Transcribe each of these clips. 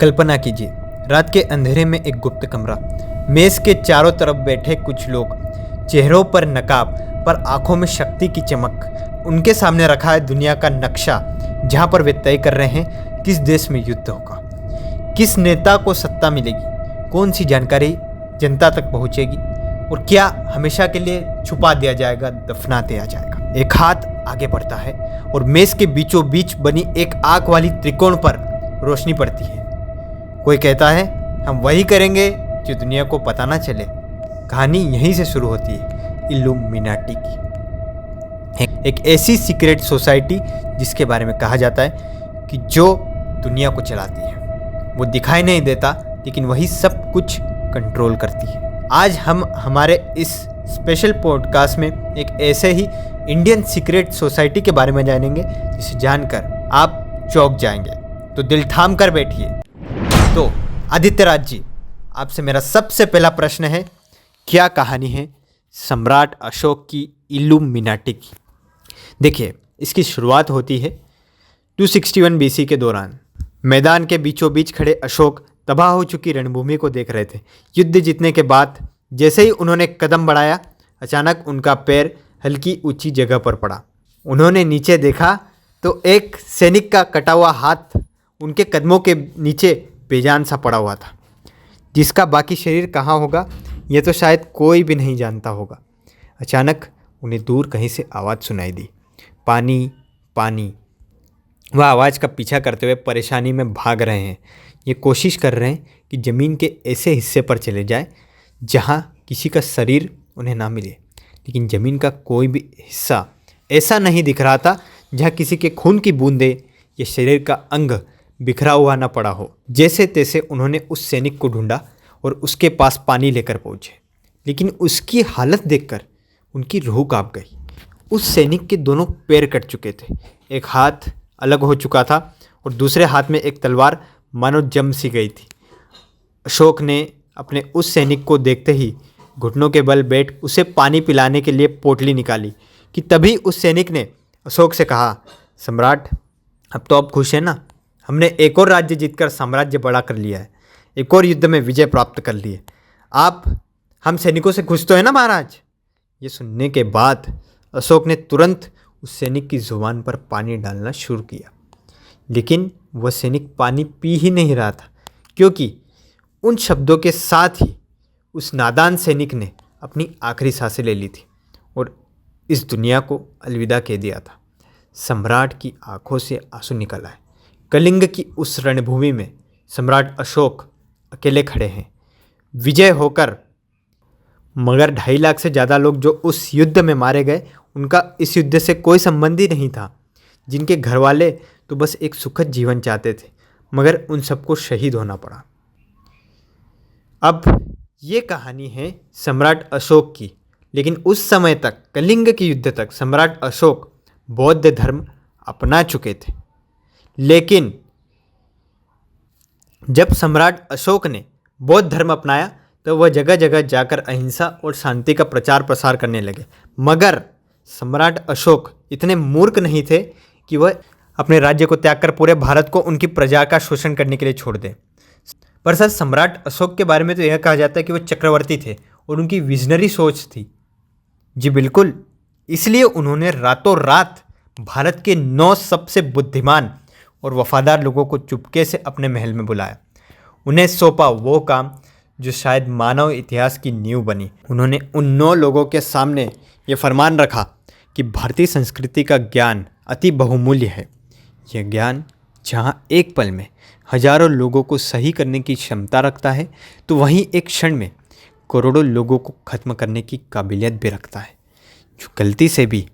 कल्पना कीजिए, रात के अंधेरे में एक गुप्त कमरा, मेज के चारों तरफ बैठे कुछ लोग, चेहरों पर नकाब पर आंखों में शक्ति की चमक। उनके सामने रखा है दुनिया का नक्शा, जहां पर वे तय कर रहे हैं किस देश में युद्ध होगा, किस नेता को सत्ता मिलेगी, कौन सी जानकारी जनता तक पहुंचेगी और क्या हमेशा के लिए छुपा दिया जाएगा, दफना दिया जाएगा। एक हाथ आगे बढ़ता है और मेज के बीचों बीच बनी एक आंख वाली त्रिकोण पर रोशनी पड़ती है। कोई कहता है, हम वही करेंगे जो दुनिया को पता ना चले। कहानी यहीं से शुरू होती है, इल्यूमिनाटी की। एक ऐसी सीक्रेट सोसाइटी जिसके बारे में कहा जाता है कि जो दुनिया को चलाती है। वो दिखाई नहीं देता, लेकिन वही सब कुछ कंट्रोल करती है। आज हम हमारे इस स्पेशल पॉडकास्ट में एक ऐसे ही इंडियन सीक्रेट सोसाइटी के बारे में जानेंगे जिसे जानकर आप चौंक जाएंगे। तो दिल थाम कर बैठिए। तो आदित्य राज जी, आपसे मेरा सबसे पहला प्रश्न है, क्या कहानी है सम्राट अशोक की इल्यूमिनाटी की? देखिए, इसकी शुरुआत होती है 261 BC के दौरान। मैदान के बीचों बीच खड़े अशोक तबाह हो चुकी रणभूमि को देख रहे थे। युद्ध जीतने के बाद जैसे ही उन्होंने कदम बढ़ाया, अचानक उनका पैर हल्की ऊंची जगह पर पड़ा। उन्होंने नीचे देखा तो एक सैनिक का कटा हुआ हाथ उनके कदमों के नीचे बेजान सा पड़ा हुआ था, जिसका बाकी शरीर कहाँ होगा ये तो शायद कोई भी नहीं जानता होगा। अचानक उन्हें दूर कहीं से आवाज़ सुनाई दी, पानी पानी। वह आवाज़ का पीछा करते हुए परेशानी में भाग रहे हैं। ये कोशिश कर रहे हैं कि ज़मीन के ऐसे हिस्से पर चले जाए जहाँ किसी का शरीर उन्हें ना मिले, लेकिन ज़मीन का कोई भी हिस्सा ऐसा नहीं दिख रहा था जहाँ किसी के खून की बूंदें या शरीर का अंग बिखरा हुआ ना पड़ा हो। जैसे तैसे उन्होंने उस सैनिक को ढूंढा और उसके पास पानी लेकर पहुँचे, लेकिन उसकी हालत देखकर उनकी रूह कांप गई। उस सैनिक के दोनों पैर कट चुके थे, एक हाथ अलग हो चुका था और दूसरे हाथ में एक तलवार मानो जम सी गई थी। अशोक ने अपने उस सैनिक को देखते ही घुटनों के बल बैठ उसे पानी पिलाने के लिए पोटली निकाली कि तभी उस सैनिक ने अशोक से कहा, सम्राट, अब तो आप खुश हैं ना? हमने एक और राज्य जीतकर साम्राज्य बड़ा कर लिया है, एक और युद्ध में विजय प्राप्त कर ली है। आप हम सैनिकों से खुश तो है ना महाराज? ये सुनने के बाद अशोक ने तुरंत उस सैनिक की जुबान पर पानी डालना शुरू किया, लेकिन वह सैनिक पानी पी ही नहीं रहा था, क्योंकि उन शब्दों के साथ ही उस नादान सैनिक ने अपनी आखिरी सांसें ले ली थी और इस दुनिया को अलविदा कह दिया था। सम्राट की आंखों से आंसू निकल आए। कलिंग की उस रणभूमि में सम्राट अशोक अकेले खड़े हैं, विजय होकर, मगर 2.5 लाख से ज़्यादा लोग जो उस युद्ध में मारे गए, उनका इस युद्ध से कोई संबंध ही नहीं था। जिनके घर वाले तो बस एक सुखद जीवन चाहते थे, मगर उन सबको शहीद होना पड़ा। अब ये कहानी है सम्राट अशोक की, लेकिन उस समय तक, कलिंग के युद्ध तक, सम्राट अशोक बौद्ध धर्म अपना चुके थे। लेकिन जब सम्राट अशोक ने बौद्ध धर्म अपनाया तो वह जगह जगह जाकर अहिंसा और शांति का प्रचार प्रसार करने लगे। मगर सम्राट अशोक इतने मूर्ख नहीं थे कि वह अपने राज्य को त्याग कर पूरे भारत को उनकी प्रजा का शोषण करने के लिए छोड़ दें। पर सर, सम्राट अशोक के बारे में तो यह कहा जाता है कि वह चक्रवर्ती थे और उनकी विजनरी सोच थी। जी बिल्कुल, इसलिए उन्होंने रातों रात भारत के 9 सबसे बुद्धिमान और वफादार लोगों को चुपके से अपने महल में बुलाया। उन्हें सौंपा वो काम जो शायद मानव इतिहास की नींव बनी। उन्होंने उन 9 लोगों के सामने ये फरमान रखा कि भारतीय संस्कृति का ज्ञान अति बहुमूल्य है। यह ज्ञान जहाँ एक पल में हजारों लोगों को सही करने की क्षमता रखता है, तो वहीं एक क्षण में करोड़ों लोगों को खत्म करने की काबिलियत भी रखता है। जो गलती से भी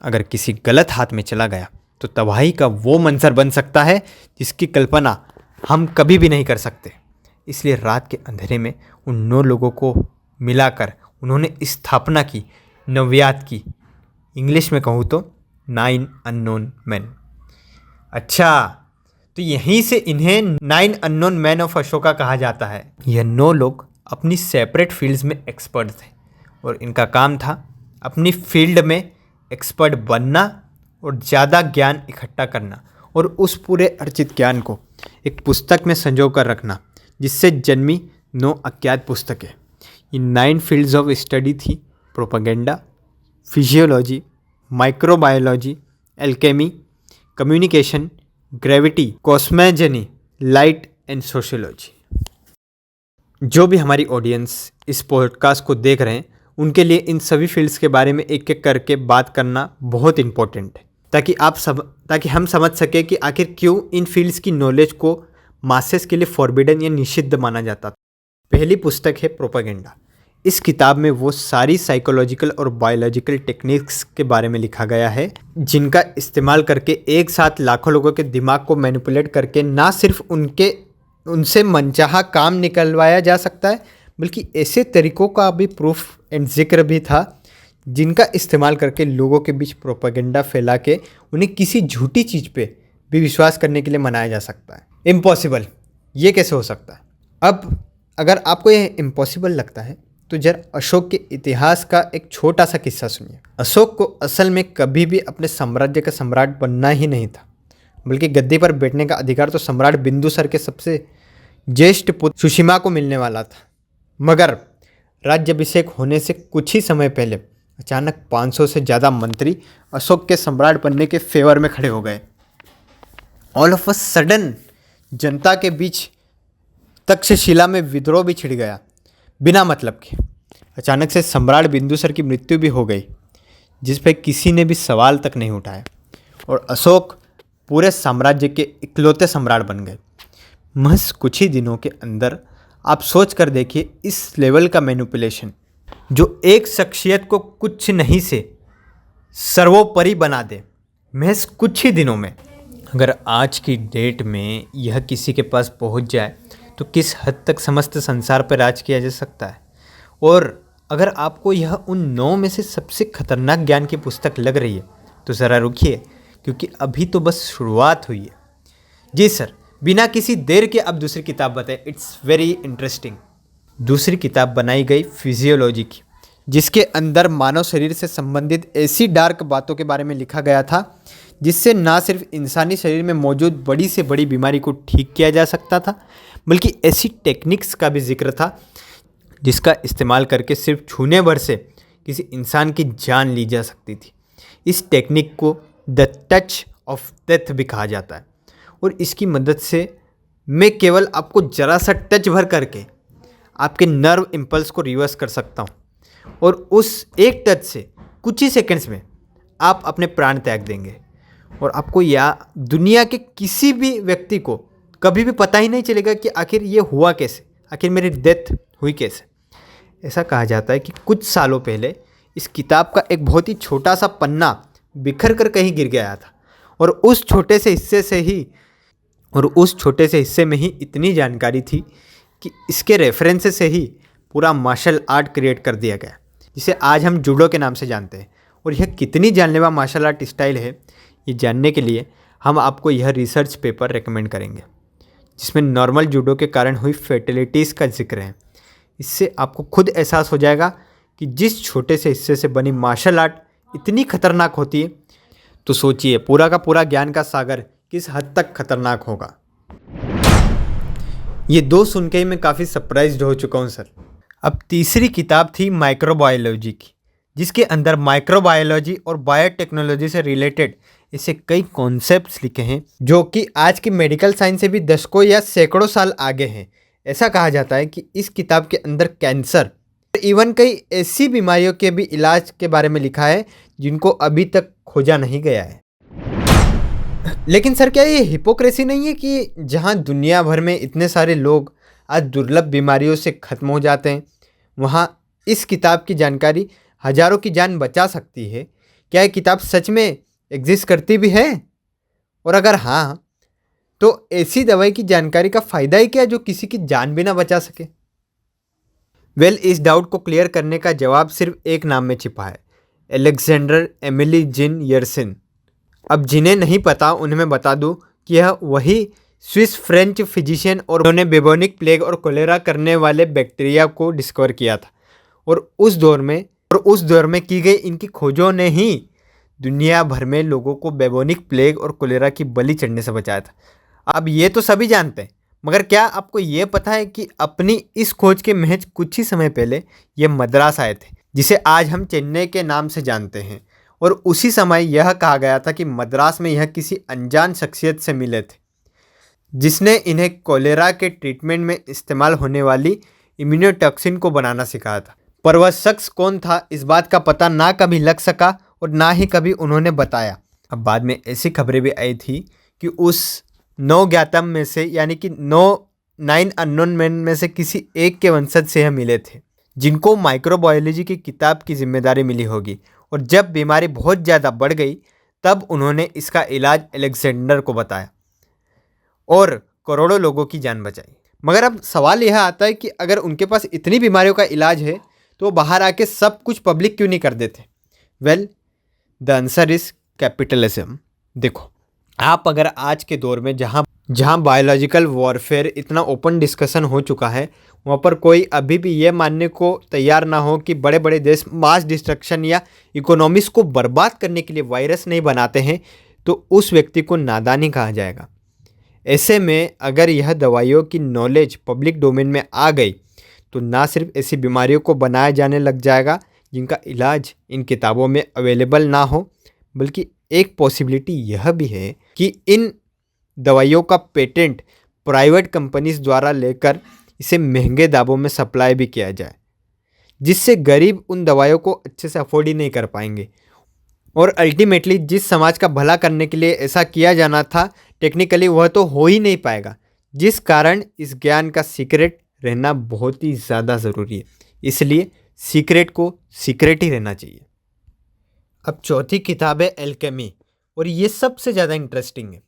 अगर किसी गलत हाथ में चला गया तो तबाही का वो मंजर बन सकता है जिसकी कल्पना हम कभी भी नहीं कर सकते। इसलिए रात के अंधेरे में उन 9 लोगों को मिलाकर उन्होंने स्थापना की, नव्यात की। इंग्लिश में कहूँ तो 9 अननोन मैन। अच्छा, तो यहीं से इन्हें 9 अननोन मैन ऑफ अशोका कहा जाता है। यह 9 लोग अपनी सेपरेट फील्ड्स में एक्सपर्ट थे और इनका काम था अपनी फील्ड में एक्सपर्ट बनना और ज़्यादा ज्ञान इकट्ठा करना और उस पूरे अर्जित ज्ञान को एक पुस्तक में संजो कर रखना, जिससे जन्मी 9 अज्ञात पुस्तकें। ये 9 फील्ड्स ऑफ स्टडी थी: propaganda, physiology, microbiology, alchemy, communication, gravity, cosmogony, light and sociology. जो भी हमारी ऑडियंस इस पॉडकास्ट को देख रहे हैं, उनके लिए इन सभी फील्ड्स के बारे में एक एक करके बात करना बहुत इम्पोर्टेंट है, ताकि हम समझ सकें कि आखिर क्यों इन फील्ड्स की नॉलेज को मासेस के लिए फॉरबिडन या निषिद्ध माना जाता था। पहली पुस्तक है प्रोपेगेंडा। इस किताब में वो सारी साइकोलॉजिकल और बायोलॉजिकल टेक्निक्स के बारे में लिखा गया है जिनका इस्तेमाल करके एक साथ लाखों लोगों के दिमाग को मैनिपुलेट करके ना सिर्फ उनसे मनचाहा काम निकलवाया जा सकता है, बल्कि ऐसे तरीकों का भी प्रूफ एंड जिक्र भी था जिनका इस्तेमाल करके लोगों के बीच प्रोपेगेंडा फैला के उन्हें किसी झूठी चीज़ पे भी विश्वास करने के लिए मनाया जा सकता है। इम्पॉसिबल, ये कैसे हो सकता है? अब अगर आपको यह इम्पॉसिबल लगता है तो जरा अशोक के इतिहास का एक छोटा सा किस्सा सुनिए। अशोक को असल में कभी भी अपने साम्राज्य का सम्राट बनना ही नहीं था, बल्कि गद्दी पर बैठने का अधिकार तो सम्राट बिंदुसार के सबसे ज्येष्ठ पुत्र सुसीमा को मिलने वाला था। मगर राज्याभिषेक होने से कुछ ही समय पहले अचानक 500 से ज़्यादा मंत्री अशोक के सम्राट बनने के फेवर में खड़े हो गए। ऑल ऑफ अ सडन जनता के बीच तक्षशिला में विद्रोह भी छिड़ गया बिना मतलब के। अचानक से सम्राट बिंदुसार की मृत्यु भी हो गई, जिस पे किसी ने भी सवाल तक नहीं उठाया, और अशोक पूरे साम्राज्य के इकलौते सम्राट बन गए। महज कुछ ही दिनों के अंदर आप सोच कर देखिए इस लेवल का मैनिपुलेशन, जो एक शख्सियत को कुछ नहीं से सर्वोपरि बना दे महज कुछ ही दिनों में। अगर आज की डेट में यह किसी के पास पहुंच जाए तो किस हद तक समस्त संसार पर राज किया जा सकता है। और अगर आपको यह उन 9 में से सबसे खतरनाक ज्ञान की पुस्तक लग रही है तो ज़रा रुकिए, क्योंकि अभी तो बस शुरुआत हुई है। जी सर, बिना किसी देर के अब दूसरी किताब बताएं, इट्स वेरी इंटरेस्टिंग। दूसरी किताब बनाई गई फिजियोलॉजी की, जिसके अंदर मानव शरीर से संबंधित ऐसी डार्क बातों के बारे में लिखा गया था जिससे ना सिर्फ इंसानी शरीर में मौजूद बड़ी से बड़ी बीमारी को ठीक किया जा सकता था, बल्कि ऐसी टेक्निक्स का भी जिक्र था जिसका इस्तेमाल करके सिर्फ छूने भर से किसी इंसान की जान ली जा सकती थी। इस टेक्निक को द टच ऑफ डेथ भी कहा जाता है, और इसकी मदद से मैं केवल आपको जरा सा टच भर करके आपके नर्व इम्पल्स को रिवर्स कर सकता हूँ, और उस एक टच से कुछ ही सेकंड्स में आप अपने प्राण त्याग देंगे, और आपको या दुनिया के किसी भी व्यक्ति को कभी भी पता ही नहीं चलेगा कि आखिर ये हुआ कैसे, आखिर मेरी डेथ हुई कैसे। ऐसा कहा जाता है कि कुछ सालों पहले इस किताब का एक बहुत ही छोटा सा पन्ना बिखर कर कहीं गिर गया था, और उस छोटे से हिस्से में ही इतनी जानकारी थी कि इसके रेफरेंस से ही पूरा मार्शल आर्ट क्रिएट कर दिया गया, जिसे आज हम जूडो के नाम से जानते हैं। और यह कितनी जानलेवा मार्शल आर्ट स्टाइल है, ये जानने के लिए हम आपको यह रिसर्च पेपर रेकमेंड करेंगे, जिसमें नॉर्मल जूडो के कारण हुई फैटलिटीज़ का जिक्र है। इससे आपको खुद एहसास हो जाएगा कि जिस छोटे से हिस्से से बनी मार्शल आर्ट इतनी खतरनाक होती है, तो सोचिए पूरा का पूरा ज्ञान का सागर किस हद तक खतरनाक होगा। ये 2 सुन के ही मैं काफ़ी सरप्राइज्ड हो चुका हूँ सर। अब तीसरी किताब थी माइक्रोबायोलॉजी की, जिसके अंदर माइक्रोबायोलॉजी और बायोटेक्नोलॉजी से रिलेटेड ऐसे कई कॉन्सेप्ट्स लिखे हैं जो कि आज की मेडिकल साइंस से भी दशकों या सैकड़ों साल आगे हैं। ऐसा कहा जाता है कि इस किताब के अंदर कैंसर, इवन कई ऐसी बीमारियों के भी इलाज के बारे में लिखा है जिनको अभी तक खोजा नहीं गया है। लेकिन सर, क्या ये हिपोक्रेसी नहीं है कि जहां दुनिया भर में इतने सारे लोग आज दुर्लभ बीमारियों से ख़त्म हो जाते हैं, वहां इस किताब की जानकारी हजारों की जान बचा सकती है? क्या ये किताब सच में एग्जिस्ट करती भी है? और अगर हाँ, तो ऐसी दवाई की जानकारी का फ़ायदा ही क्या जो किसी की जान भी ना बचा सके? वेल, इस डाउट को क्लियर करने का जवाब सिर्फ एक नाम में छिपा है, अलेक्जेंडर एमिली जिन यर्सिन। अब जिन्हें नहीं पता उन्हें मैं बता दूं कि यह वही स्विस फ्रेंच फिजिशियन और उन्होंने बेबोनिक प्लेग और कोलेरा करने वाले बैक्टीरिया को डिस्कवर किया था, और उस दौर में की गई इनकी खोजों ने ही दुनिया भर में लोगों को बेबोनिक प्लेग और कोलेरा की बलि चढ़ने से बचाया था। अब ये तो सभी जानते हैं, मगर क्या आपको ये पता है कि अपनी इस खोज के महज कुछ ही समय पहले ये मद्रास आए थे, जिसे आज हम चेन्नई के नाम से जानते हैं। और उसी समय यह कहा गया था कि मद्रास में यह किसी अनजान शख्सियत से मिले थे, जिसने इन्हें कोलेरा के ट्रीटमेंट में इस्तेमाल होने वाली इम्यूनोटॉक्सिन को बनाना सिखाया था। पर वह शख्स कौन था, इस बात का पता ना कभी लग सका और ना ही कभी उन्होंने बताया। अब बाद में ऐसी खबरें भी आई थी कि उस 9 ज्ञातम में से, यानी कि 9 अननोन मैन में से किसी एक के वंशज से यह मिले थे, जिनको माइक्रोबायोलॉजी की किताब की जिम्मेदारी मिली होगी। और जब बीमारी बहुत ज़्यादा बढ़ गई तब उन्होंने इसका इलाज अलेक्जेंडर को बताया और करोड़ों लोगों की जान बचाई। मगर अब सवाल यह आता है कि अगर उनके पास इतनी बीमारियों का इलाज है तो वो बाहर आके सब कुछ पब्लिक क्यों नहीं कर देते? Well, the answer is capitalism. देखो, आप अगर आज के दौर में जहाँ बायोलॉजिकल वॉरफेयर इतना ओपन डिस्कशन हो चुका है, वहाँ पर कोई अभी भी ये मानने को तैयार ना हो कि बड़े बड़े देश मास डिस्ट्रक्शन या इकोनॉमिक्स को बर्बाद करने के लिए वायरस नहीं बनाते हैं, तो उस व्यक्ति को नादानी कहा जाएगा। ऐसे में अगर यह दवाइयों की नॉलेज पब्लिक डोमेन में आ गई तो ना सिर्फ ऐसी बीमारियों को बनाया जाने लग जाएगा जिनका इलाज इन किताबों में अवेलेबल ना हो, बल्कि एक पॉसिबिलिटी यह भी है कि इन दवाइयों का पेटेंट प्राइवेट कंपनीज द्वारा लेकर इसे महंगे दामों में सप्लाई भी किया जाए, जिससे गरीब उन दवाइयों को अच्छे से अफोर्ड ही नहीं कर पाएंगे। और अल्टीमेटली जिस समाज का भला करने के लिए ऐसा किया जाना था, टेक्निकली वह तो हो ही नहीं पाएगा, जिस कारण इस ज्ञान का सीक्रेट रहना बहुत ही ज़्यादा ज़रूरी है। इसलिए सीक्रेट को सीक्रेट ही रहना चाहिए। अब चौथी किताब है एल्केमी, और ये सबसे ज़्यादा इंटरेस्टिंग है।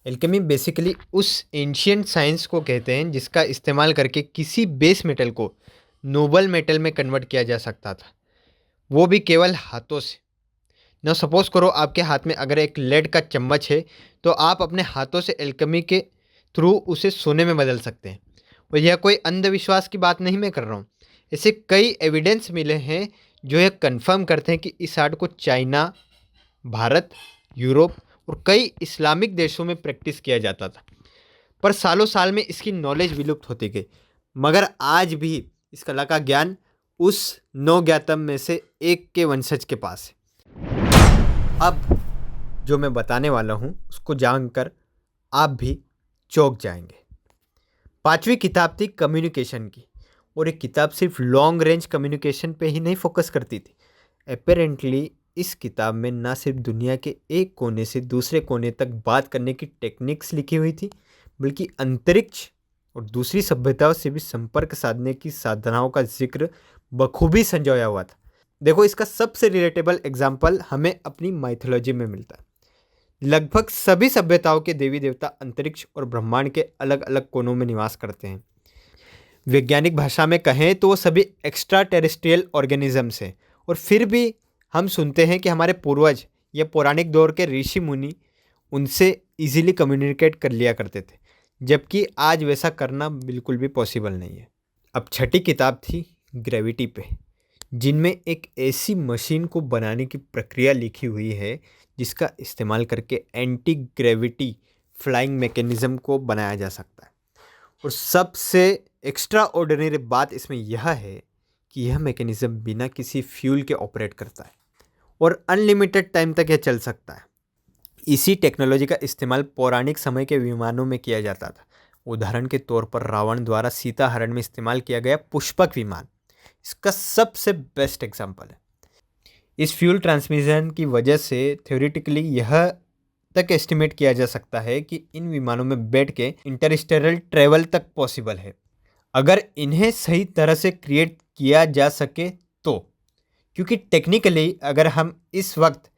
एल्केमी बेसिकली उस एंशियंट साइंस को कहते हैं जिसका इस्तेमाल करके किसी बेस मेटल को नोबल मेटल में कन्वर्ट किया जा सकता था, वो भी केवल हाथों से। ना सपोज करो आपके हाथ में अगर एक लेड का चम्मच है तो आप अपने हाथों से एल्केमी के थ्रू उसे सोने में बदल सकते हैं। और यह कोई अंधविश्वास की बात नहीं मैं कर रहा हूँ, ऐसे कई एविडेंस मिले हैं जो यह कंफर्म करते हैं कि इस आर्ट को चाइना, भारत, यूरोप और कई इस्लामिक देशों में प्रैक्टिस किया जाता था। पर सालों साल में इसकी नॉलेज विलुप्त होती गई, मगर आज भी इस कला का ज्ञान उस 9 ज्ञातम में से एक के वंशज के पास है। अब जो मैं बताने वाला हूँ उसको जानकर आप भी चौंक जाएंगे। 5वीं किताब थी कम्युनिकेशन की, और एक किताब सिर्फ लॉन्ग रेंज कम्युनिकेशन पे ही नहीं फोकस करती थी। अपेरेंटली इस किताब में ना सिर्फ दुनिया के एक कोने से दूसरे कोने तक बात करने की टेक्निक्स लिखी हुई थी, बल्कि अंतरिक्ष और दूसरी सभ्यताओं से भी संपर्क साधने की साधनाओं का जिक्र बखूबी संजोया हुआ था। देखो, इसका सबसे रिलेटेबल एग्जाम्पल हमें अपनी माइथोलॉजी में मिलता है। लगभग सभी सभ्यताओं के देवी देवता अंतरिक्ष और ब्रह्मांड के अलग अलग कोनों में निवास करते हैं। वैज्ञानिक भाषा में कहें तो वो सभी एक्स्ट्रा टेरेस्ट्रियल ऑर्गेनिजम्स हैं, और फिर भी हम सुनते हैं कि हमारे पूर्वज या पौराणिक दौर के ऋषि मुनि उनसे इजीली कम्युनिकेट कर लिया करते थे, जबकि आज वैसा करना बिल्कुल भी पॉसिबल नहीं है। अब छठी किताब थी ग्रेविटी पे, जिनमें एक ऐसी मशीन को बनाने की प्रक्रिया लिखी हुई है जिसका इस्तेमाल करके एंटी ग्रेविटी फ्लाइंग मैकेनिज्म को बनाया जा सकता है। और सबसे एक्स्ट्रा ऑर्डिनरी बात इसमें यह है कि यह मैकेनिज्म बिना किसी फ्यूल के ऑपरेट करता है और अनलिमिटेड टाइम तक यह चल सकता है। इसी टेक्नोलॉजी का इस्तेमाल पौराणिक समय के विमानों में किया जाता था। उदाहरण के तौर पर रावण द्वारा सीता हरण में इस्तेमाल किया गया पुष्पक विमान इसका सबसे बेस्ट एग्जाम्पल है। इस फ्यूल ट्रांसमिशन की वजह से थ्योरेटिकली यह तक एस्टिमेट किया जा सकता है कि इन विमानों में बैठ के इंटरस्टेलर ट्रैवल तक पॉसिबल है, अगर इन्हें सही तरह से क्रिएट किया जा सके तो। क्योंकि टेक्निकली अगर हम इस वक्त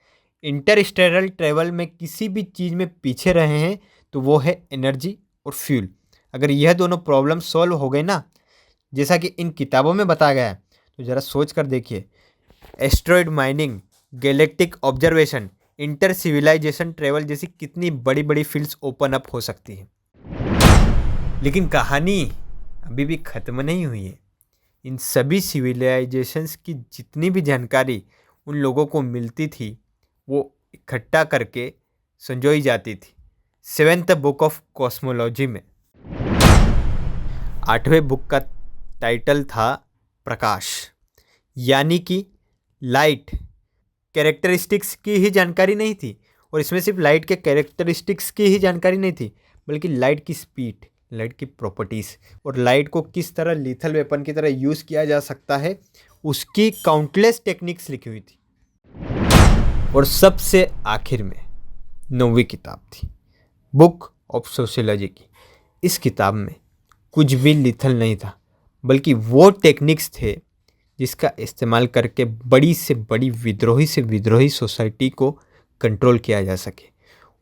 इंटरस्टेलर ट्रैवल में किसी भी चीज़ में पीछे रहे हैं तो वो है एनर्जी और फ्यूल। अगर यह दोनों प्रॉब्लम सॉल्व हो गए ना, जैसा कि इन किताबों में बताया गया है, तो ज़रा सोच कर देखिए, asteroid mining, galactic observation, inter civilization travel जैसी कितनी बड़ी बड़ी फील्ड्स ओपन अप हो सकती हैं। लेकिन कहानी अभी भी ख़त्म नहीं हुई है। इन सभी सिविलाइजेशंस की जितनी भी जानकारी उन लोगों को मिलती थी वो इकट्ठा करके संजोई जाती थी। 7th बुक ऑफ कॉस्मोलॉजी में। 8वें बुक का टाइटल था प्रकाश, यानी कि लाइट कैरेक्टरिस्टिक्स की ही जानकारी नहीं थी। और इसमें सिर्फ लाइट के कैरेक्टरिस्टिक्स की ही जानकारी नहीं थी, बल्कि लाइट की स्पीड, लाइट की प्रॉपर्टीज़ और लाइट को किस तरह लीथल वेपन की तरह यूज़ किया जा सकता है, उसकी काउंटलेस टेक्निक्स लिखी हुई थी। और सबसे आखिर में 9वीं किताब थी, बुक ऑफ सोशियोलॉजी की। इस किताब में कुछ भी लिथल नहीं था, बल्कि वो टेक्निक्स थे जिसका इस्तेमाल करके बड़ी से बड़ी विद्रोही से विद्रोही सोसाइटी को कंट्रोल किया जा सके।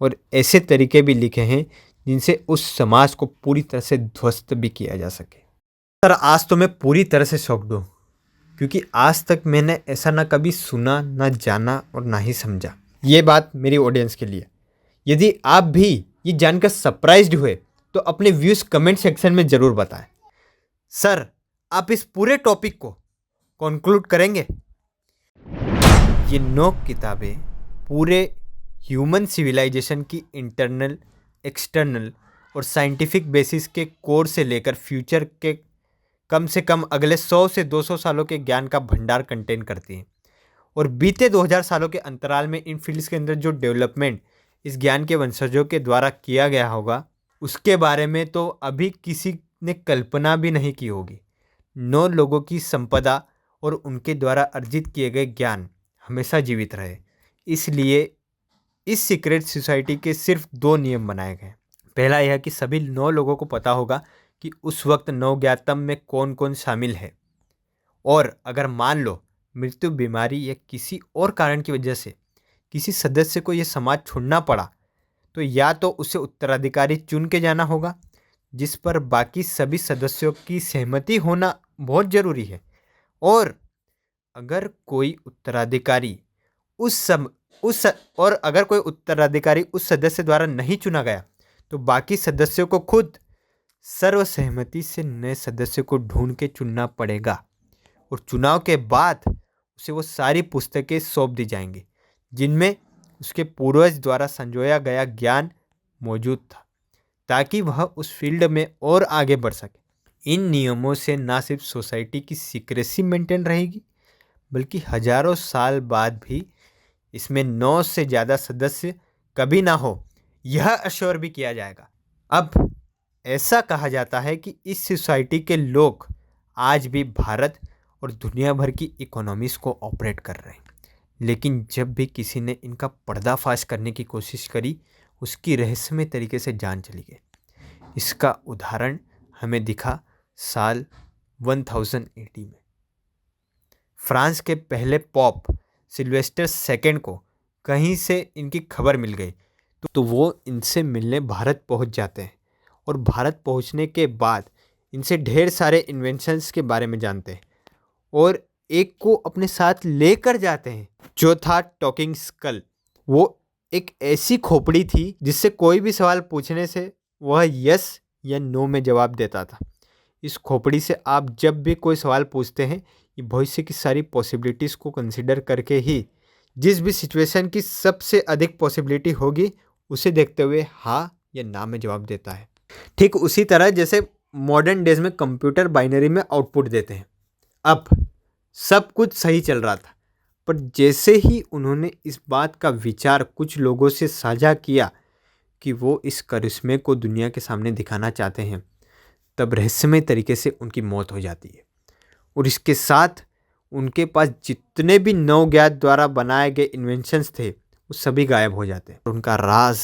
और ऐसे तरीके भी लिखे हैं जिनसे उस समाज को पूरी तरह से ध्वस्त भी किया जा सके। सर, आज तो मैं पूरी तरह से शॉक्ड हूँ, क्योंकि आज तक मैंने ऐसा ना कभी सुना, ना जाना और ना ही समझा। ये बात मेरी ऑडियंस के लिए। यदि आप भी ये जानकर सरप्राइज्ड हुए तो अपने व्यूज़ कमेंट सेक्शन में ज़रूर बताएं। सर, आप इस पूरे टॉपिक को कंक्लूड करेंगे? ये 9 किताबें पूरे ह्यूमन सिविलाइजेशन की इंटरनल, एक्सटर्नल और साइंटिफिक बेसिस के कोर से लेकर फ्यूचर के कम से कम अगले 100 से 200 सालों के ज्ञान का भंडार कंटेन करती हैं। और बीते 2000 सालों के अंतराल में इन फील्ड्स के अंदर जो डेवलपमेंट इस ज्ञान के वंशजों के द्वारा किया गया होगा, उसके बारे में तो अभी किसी ने कल्पना भी नहीं की होगी। 9 लोगों की संपदा और उनके द्वारा अर्जित किए गए ज्ञान हमेशा जीवित रहे। इसलिए इस सीक्रेट सोसाइटी के सिर्फ 2 नियम बनाए गए। पहला यह कि सभी 9 लोगों को पता होगा कि उस वक्त नवज्ञातम में कौन कौन शामिल है, और अगर मान लो मृत्यु, बीमारी या किसी और कारण की वजह से किसी सदस्य को यह समाज छोड़ना पड़ा, तो या तो उसे उत्तराधिकारी चुन के जाना होगा, जिस पर बाकी सभी सदस्यों की सहमति होना बहुत ज़रूरी है। और अगर कोई उत्तराधिकारी उस सदस्य द्वारा नहीं चुना गया, तो बाकी सदस्यों को खुद सर्वसहमति से नए सदस्य को ढूंढ के चुनना पड़ेगा। और चुनाव के बाद उसे वो सारी पुस्तकें सौंप दी जाएंगी जिनमें उसके पूर्वज द्वारा संजोया गया ज्ञान मौजूद था, ताकि वह उस फील्ड में और आगे बढ़ सके। इन नियमों से ना सिर्फ सोसाइटी की सीक्रेसी मेंटेन रहेगी, बल्कि हजारों साल बाद भी इसमें 9 से ज़्यादा सदस्य कभी ना हो, यह अश्योर भी किया जाएगा। अब ऐसा कहा जाता है कि इस सोसाइटी के लोग आज भी भारत और दुनिया भर की इकोनॉमीज़ को ऑपरेट कर रहे हैं। लेकिन जब भी किसी ने इनका पर्दाफाश करने की कोशिश करी, उसकी रहस्यमय तरीके से जान चली गई। इसका उदाहरण हमें दिखा साल 1080 में। फ्रांस के पहले पॉप सिल्वेस्टर सेकेंड को कहीं से इनकी खबर मिल गई, तो वो इनसे मिलने भारत पहुंच जाते हैं। और भारत पहुंचने के बाद इनसे ढेर सारे इन्वेंशंस के बारे में जानते हैं, और एक को अपने साथ लेकर जाते हैं, जो था टॉकिंग स्कल। वो एक ऐसी खोपड़ी थी जिससे कोई भी सवाल पूछने से वह यस या नो में जवाब देता था। इस खोपड़ी से आप जब भी कोई सवाल पूछते हैं, ये भविष्य की सारी पॉसिबिलिटीज़ को कंसिडर करके ही जिस भी सिचुएशन की सबसे अधिक पॉसिबिलिटी होगी, उसे देखते हुए हाँ या ना में जवाब देता है। ठीक उसी तरह जैसे मॉडर्न डेज में कंप्यूटर बाइनरी में आउटपुट देते हैं। अब सब कुछ सही चल रहा था, पर जैसे ही उन्होंने इस बात का विचार कुछ लोगों से साझा किया कि वो इस करिश्मे को दुनिया के सामने दिखाना चाहते हैं, तब रहस्यमय तरीके से उनकी मौत हो जाती है। और इसके साथ उनके पास जितने भी नवज्ञात द्वारा बनाए गए इन्वेंशंस थे, वो सभी गायब हो जाते हैं। और उनका राज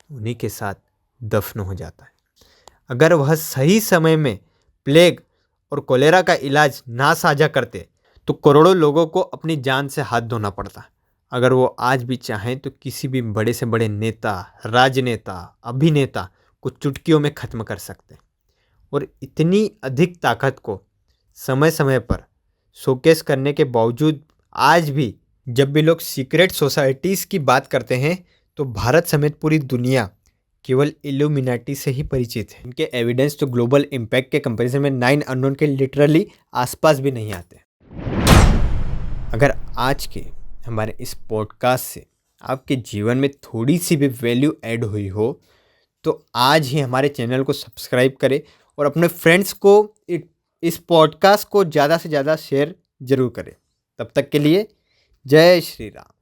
उन्हीं के साथ दफन हो जाता है। अगर वह सही समय में प्लेग और कोलेरा का इलाज ना साझा करते, तो करोड़ों लोगों को अपनी जान से हाथ धोना पड़ता। अगर वो आज भी चाहें तो किसी भी बड़े से बड़े नेता, राजनेता, अभिनेता को चुटकियों में ख़त्म कर सकते हैं। और इतनी अधिक ताकत को समय समय पर शोकेस करने के बावजूद आज भी जब भी लोग सीक्रेट सोसाइटीज़ की बात करते हैं, तो भारत समेत पूरी दुनिया केवल इल्यूमिनाटी से ही परिचित है। इनके एविडेंस तो ग्लोबल इम्पैक्ट के कंपैरिजन में 9 अननोन के लिटरली आसपास भी नहीं आते। अगर आज के हमारे इस पॉडकास्ट से आपके जीवन में थोड़ी सी भी वैल्यू ऐड हुई हो, तो आज ही हमारे चैनल को सब्सक्राइब करें और अपने फ्रेंड्स को इस पॉडकास्ट को ज़्यादा से ज़्यादा शेयर ज़रूर करें। तब तक के लिए जय श्री राम।